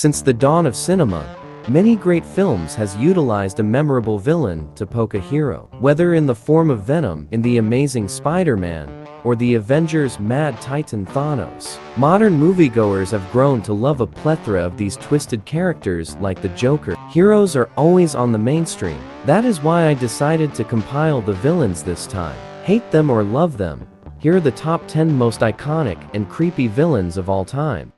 Since the dawn of cinema, many great films has utilized a memorable villain to poke a hero, whether in the form of Venom in The Amazing Spider-Man or the Avengers' Mad Titan Thanos. Modern moviegoers have grown to love a plethora of these twisted characters like the Joker. Heroes are always on the mainstream. That is why I decided to compile the villains this time. Hate them or love them, here are the top 10 most iconic and creepy villains of all time.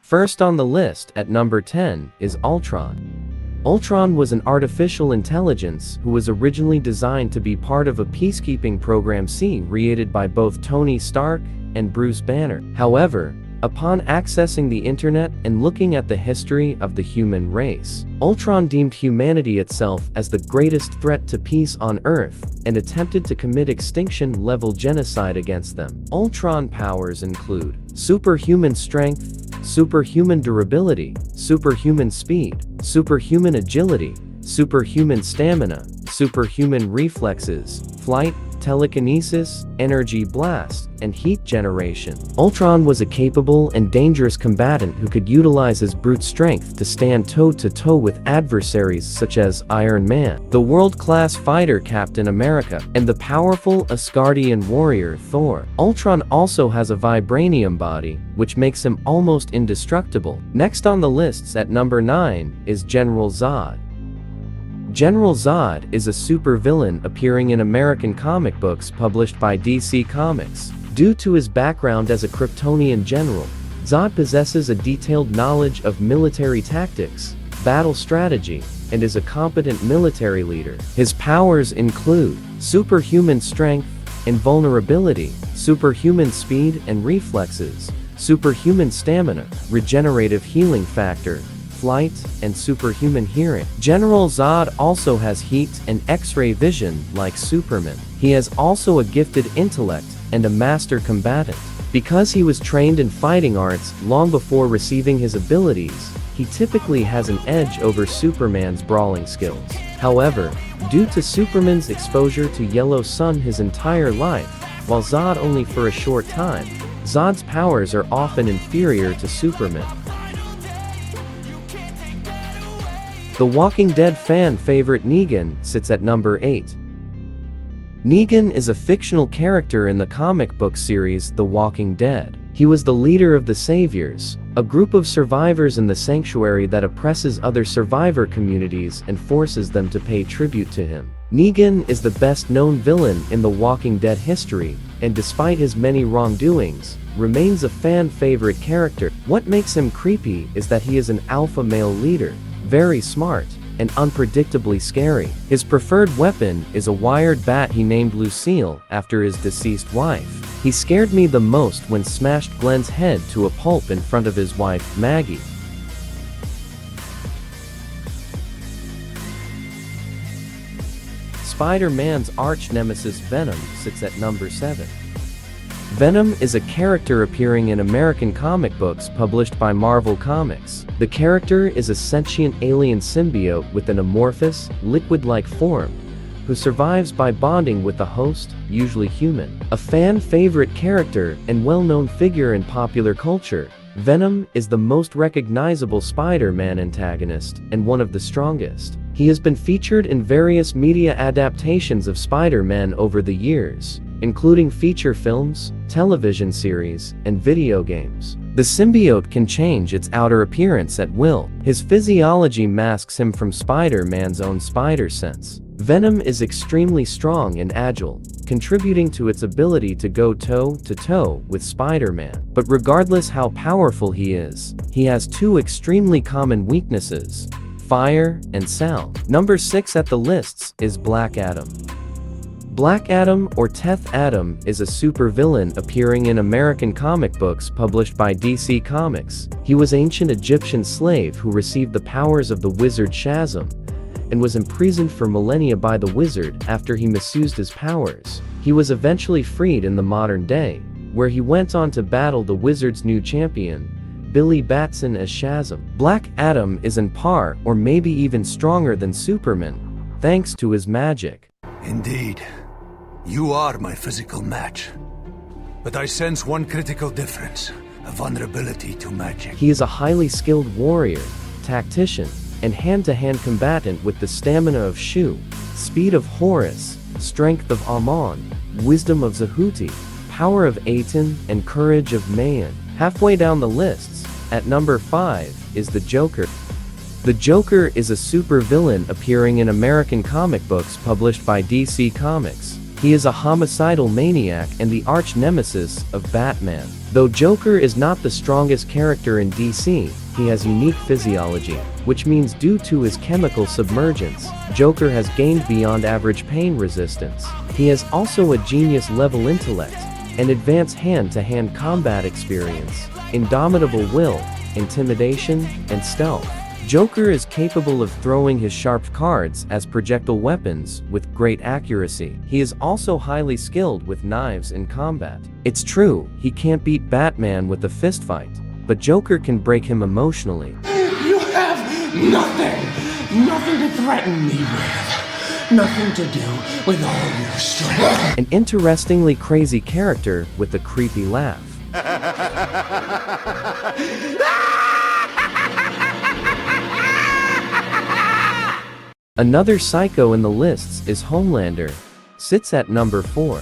First on the list at number 10 is Ultron. Ultron was an artificial intelligence who was originally designed to be part of a peacekeeping program created by both Tony Stark and Bruce Banner. However, upon accessing the internet and looking at the history of the human race, Ultron deemed humanity itself as the greatest threat to peace on Earth and attempted to commit extinction-level genocide against them. Ultron powers include superhuman strength, superhuman durability, superhuman speed, superhuman agility, superhuman stamina, superhuman reflexes, flight, telekinesis, energy blast, and heat generation. Ultron was a capable and dangerous combatant who could utilize his brute strength to stand toe-to-toe with adversaries such as Iron Man, the world-class fighter Captain America, and the powerful Asgardian warrior Thor. Ultron also has a vibranium body, which makes him almost indestructible. Next on the lists at number 9 is General Zod. General Zod is a supervillain appearing in American comic books published by DC Comics. Due to his background as a Kryptonian general, Zod possesses a detailed knowledge of military tactics, battle strategy, and is a competent military leader. His powers include superhuman strength, invulnerability, superhuman speed and reflexes, superhuman stamina, regenerative healing factor, flight, and superhuman hearing. General Zod also has heat and X-ray vision like Superman. He has also a gifted intellect and a master combatant. Because he was trained in fighting arts long before receiving his abilities, he typically has an edge over Superman's brawling skills. However, due to Superman's exposure to yellow sun his entire life, while Zod only for a short time, Zod's powers are often inferior to Superman. The Walking Dead fan favorite Negan sits at number 8. Negan is a fictional character in the comic book series The Walking Dead. He was the leader of the Saviors, a group of survivors in the sanctuary that oppresses other survivor communities and forces them to pay tribute to him. Negan is the best-known villain in The Walking Dead history, and despite his many wrongdoings, remains a fan favorite character. What makes him creepy is that he is an alpha male leader, very smart, and unpredictably scary. His preferred weapon is a wired bat he named Lucille after his deceased wife. He scared me the most when smashed Glenn's head to a pulp in front of his wife, Maggie. Spider-Man's arch-nemesis Venom sits at number 7. Venom is a character appearing in American comic books published by Marvel Comics. The character is a sentient alien symbiote with an amorphous, liquid-like form, who survives by bonding with the host, usually human. A fan-favorite character and well-known figure in popular culture, Venom is the most recognizable Spider-Man antagonist and one of the strongest. He has been featured in various media adaptations of Spider-Man over the years, including feature films, television series, and video games. The symbiote can change its outer appearance at will. His physiology masks him from Spider-Man's own spider sense. Venom is extremely strong and agile, contributing to its ability to go toe-to-toe with Spider-Man. But regardless how powerful he is, he has two extremely common weaknesses: fire and sound. Number 6 at the lists is Black Adam. Black Adam, or Teth Adam, is a supervillain appearing in American comic books published by DC Comics. He was an ancient Egyptian slave who received the powers of the wizard Shazam, and was imprisoned for millennia by the wizard after he misused his powers. He was eventually freed in the modern day, where he went on to battle the wizard's new champion, Billy Batson as Shazam. Black Adam is on par or maybe even stronger than Superman, thanks to his magic. Indeed, you are my physical match. But I sense one critical difference, a vulnerability to magic. He is a highly skilled warrior, tactician, and hand-to-hand combatant with the stamina of Shu, speed of Horus, strength of Amon, wisdom of Zehuti, power of Aten, and courage of Mayan. Halfway down the lists, at number 5, is the Joker. The Joker is a supervillain appearing in American comic books published by DC Comics. He is a homicidal maniac and the arch-nemesis of Batman. Though Joker is not the strongest character in DC, he has unique physiology, which means due to his chemical submergence, Joker has gained beyond average pain resistance. He has also a genius-level intellect, an advanced hand-to-hand combat experience, indomitable will, intimidation, and stealth. Joker is capable of throwing his sharp cards as projectile weapons with great accuracy. He is also highly skilled with knives in combat. It's true, he can't beat Batman with a fistfight, but Joker can break him emotionally. You have nothing to threaten me with. Nothing to do with all your strength. An interestingly crazy character with a creepy laugh. Another psycho in the lists is Homelander, sits at number 4.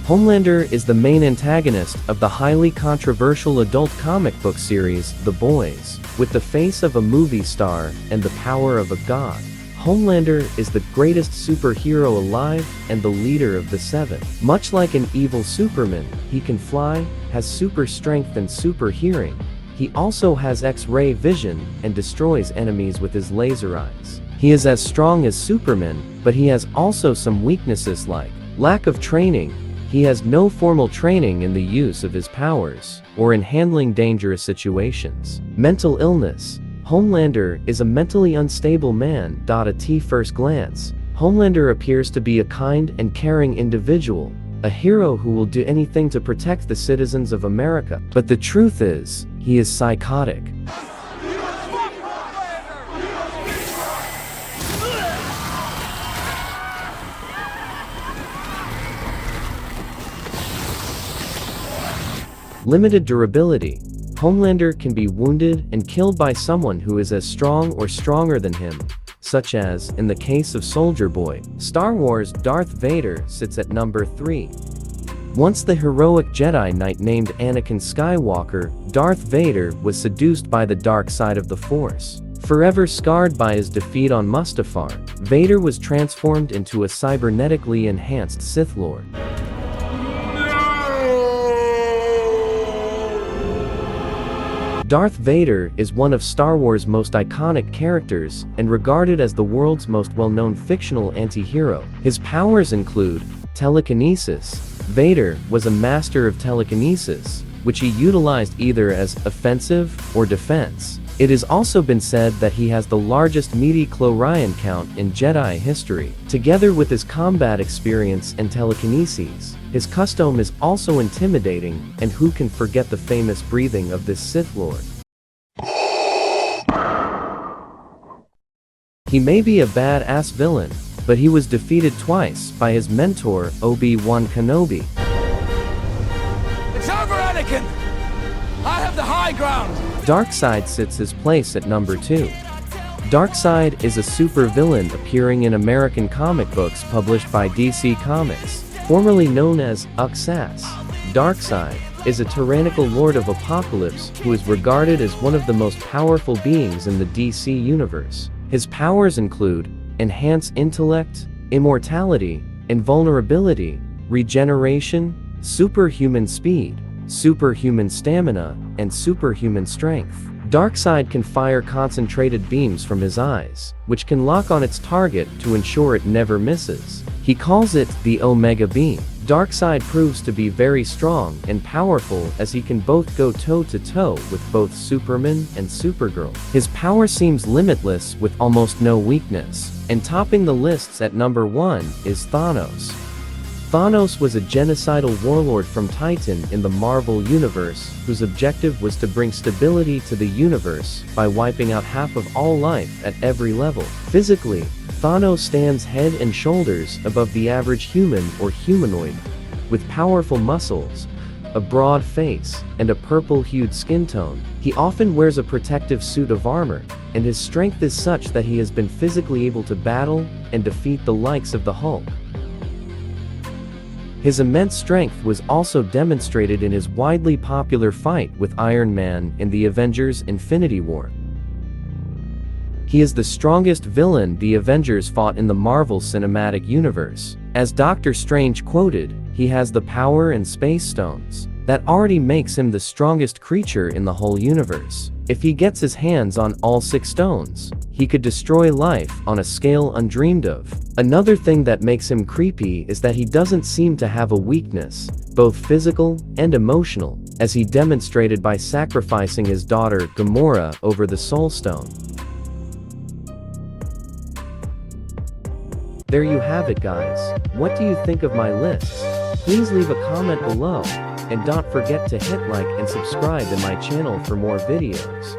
Homelander is the main antagonist of the highly controversial adult comic book series, The Boys. With the face of a movie star and the power of a god, Homelander is the greatest superhero alive and the leader of the Seven. Much like an evil Superman, he can fly, has super strength and super hearing. He also has X-ray vision and destroys enemies with his laser eyes. He is as strong as Superman, but he has also some weaknesses like lack of training. He has no formal training in the use of his powers or in handling dangerous situations. Mental illness. Homelander is a mentally unstable man. At first glance, Homelander appears to be a kind and caring individual, a hero who will do anything to protect the citizens of America. But the truth is, he is psychotic. Limited durability. Homelander can be wounded and killed by someone who is as strong or stronger than him, such as, in the case of Soldier Boy. Star Wars Darth Vader sits at number 3. Once the heroic Jedi Knight named Anakin Skywalker, Darth Vader was seduced by the dark side of the Force. Forever scarred by his defeat on Mustafar, Vader was transformed into a cybernetically enhanced Sith Lord. Darth Vader is one of Star Wars' most iconic characters and regarded as the world's most well-known fictional anti-hero. His powers include telekinesis. Vader was a master of telekinesis, which he utilized either as offensive or defense. It has also been said that he has the largest midi-chlorian count in Jedi history. Together with his combat experience and telekinesis, his custom is also intimidating, and who can forget the famous breathing of this Sith Lord? He may be a badass villain, but he was defeated twice by his mentor, Obi-Wan Kenobi. It's over, Anakin! I have the high ground! Darkseid sits his place at number 2. Darkseid is a supervillain appearing in American comic books published by DC Comics. Formerly known as Uxas, Darkseid is a tyrannical lord of apocalypse who is regarded as one of the most powerful beings in the DC universe. His powers include enhanced intellect, immortality, invulnerability, regeneration, superhuman speed, superhuman stamina, and superhuman strength. Darkseid can fire concentrated beams from his eyes, which can lock on its target to ensure it never misses. He calls it the Omega Beam. Darkseid proves to be very strong and powerful as he can both go toe-to-toe with both Superman and Supergirl. His power seems limitless with almost no weakness, and topping the lists at number 1 is Thanos. Thanos was a genocidal warlord from Titan in the Marvel Universe, whose objective was to bring stability to the universe by wiping out half of all life at every level. Physically, Thanos stands head and shoulders above the average human or humanoid, with powerful muscles, a broad face, and a purple-hued skin tone. He often wears a protective suit of armor, and his strength is such that he has been physically able to battle and defeat the likes of the Hulk. His immense strength was also demonstrated in his widely popular fight with Iron Man in the Avengers Infinity War. He is the strongest villain the Avengers fought in the Marvel Cinematic Universe. As Doctor Strange quoted, he has the power and space stones. That already makes him the strongest creature in the whole universe. If he gets his hands on all 6 stones, he could destroy life on a scale undreamed of. Another thing that makes him creepy is that he doesn't seem to have a weakness, both physical and emotional, as he demonstrated by sacrificing his daughter Gamora over the Soul Stone. There you have it, guys. What do you think of my lists? Please leave a comment below, and don't forget to hit like and subscribe in my channel for more videos.